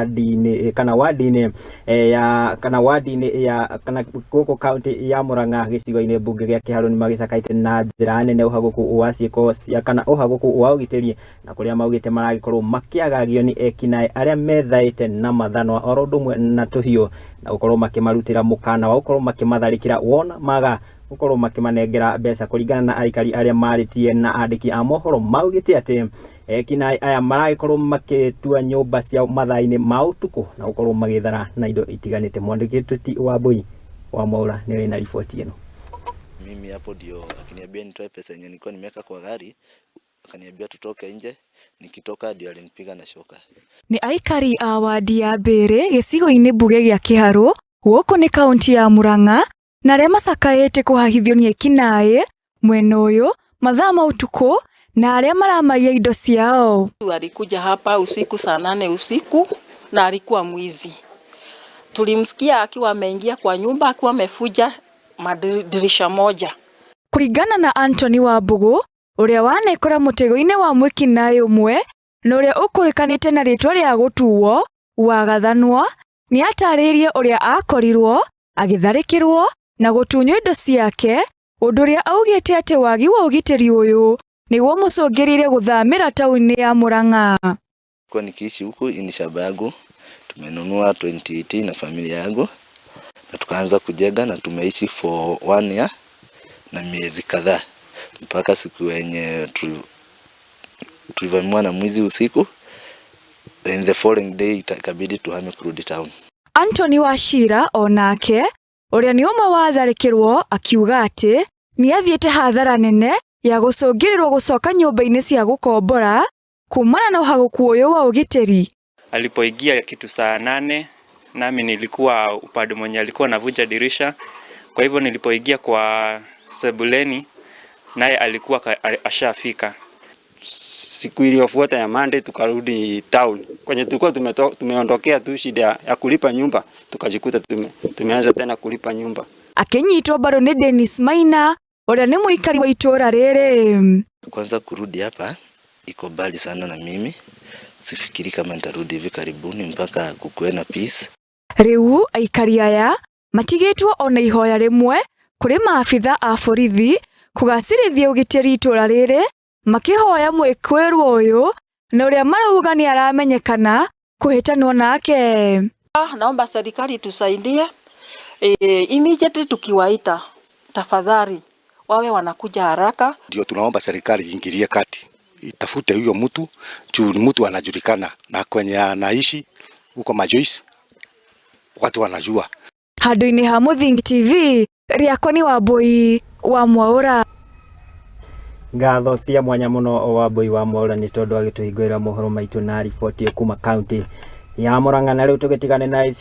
wadi-inĩ kana wadi-inĩ ya gũkũ kaunti ya Murang'a gĩcigo-inĩ mbunge gĩa Kĩharũ nĩ magĩcakaĩte na njĩra nene ũhagũku wa ciĩko kana ũhagũku wa ũgitĩri, na kũrĩa maugĩte maragĩkorwo makĩagagio nĩ ekinaĩ arĩa methaĩte na mathanwa oro ũndũ ũmwe na tũhiũ, na gũkorwo makimarutĩra mũkana wa gũkorwo makimatharĩkĩra wona maga gũkorwo makimanengera mbeca kũringana na aikari arĩa marĩtie na andĩki a mohoro maugĩte atĩ ekinaĩ aya maragĩkorwo makĩtua nyũmba ciao mathaa-inĩ ma ũtukũ na gũkorwo magĩthara na indo itiganĩte. Mwandĩki Tuti Wambui wa Mwaura nĩ wĩna riboti ĩno. Mimi hapo ndio akiniambia nitoe pesa yenye nilikuwa nimeweka kwa gari, akaniambia tutoke nje, nikitoka ndio alinipiga na shoka. Ni aikari a wadi ya Mbere gĩcigo-inĩ mbunge gĩa Kĩharũ gũkũ nĩ kaunti ya Murang'a, na arĩa macakaĩte kũhahithio nĩ ekinaĩ mwena ũyũ mathaa ma ũtukũ na arĩa maramaiya indo ciao. Alikuja hapa usiku saa 8 usiku na alikuwa mwizi. Tulimsikia akiwa ameingia kwa nyumba akiwa amefuja madirisha moja. Kũringana na Anthony Wambũgũ ũrĩa wanekora mũtego-inĩ wa mwĩkinaĩ ũmwe na ũrĩa ũkũrĩkanĩte na rĩtwa rĩa gũtuo wa Gathanwa, nĩ atarĩirie ũrĩa akorirwo agĩtharĩkĩrwo na gũtunywo indo ciake, ũndũ ũrĩa augĩte atĩ wagi wa ũgitĩri ũyũ nĩguo mũcũngĩrĩire gũthamĩra taũni ya Murang'a. Kwa nikiishi huku ni shamba yangu, tumenunua 2018 na familia yangu na tukaanza kujenga na tumeishi for 1 year na miezi kadhaa mpaka siku yenye tulivamiwa na mwizi usiku, and the following day ikabidi tuhame kurudi town. Anthony Wachira onake ũrĩa nĩ ũmwe wa tharĩkĩrwo akiuga atĩ nĩ athiĩte hathara nene ya gũcũngĩrĩrwo gũcoka nyũmba-inĩ cia gũkombora kumana na ũhagũku ũyũ wa ũgitĩri. Alipoingia kitu saa 8 nami nilikuwa upande mwenye alikuwa anavuja dirisha, kwa hivyo nilipoingia kwa sebuleni naye alikuwa ashafika. Siku iliyofuata ya Monday tukarudi town. Kwenye tulikuwa tumeondokea tu shida ya kulipa nyumba, tukajikuta tumeanza tena kulipa nyumba. Akinyitwo bado ni Dennis Maina ũrĩa nĩ mũikari wa itũra rĩrĩ. Kwanza kurudi hapa iko mbali sana na mimi. Sifikiri kama nitarudi hivi karibuni mpaka kukuwe na peace. Rĩu aikari aya matigĩtwo ona ihoya rĩmwe kũrĩ maabitha a borithi kũgacĩrithia ũgitĩri itũra rĩrĩ, makĩhoya mwĩkũĩrwo ũyũ na ũrĩa marauga nĩ aramenyekana kũhĩtanwo nake. Naomba serikali tusaidie immediately tukiwaita, tafadhali wawe wanakuja haraka. Ndio tunaomba serikali iingilie kati, itafute huyo mtu anajulikana na kwenye anaishi huko Majoice watu wanajua. Handũ-inĩ ha Mũthingi TV, rĩakwa nĩ Wambui wa Mwaura. Ngatho cia mwanya mũno Wambui wa Mwaura nĩ tondũ agĩtũhingũrĩra mohoro maitũ na riboti kuma kaunti ya Murang'a. Na rĩu tũgĩtigane na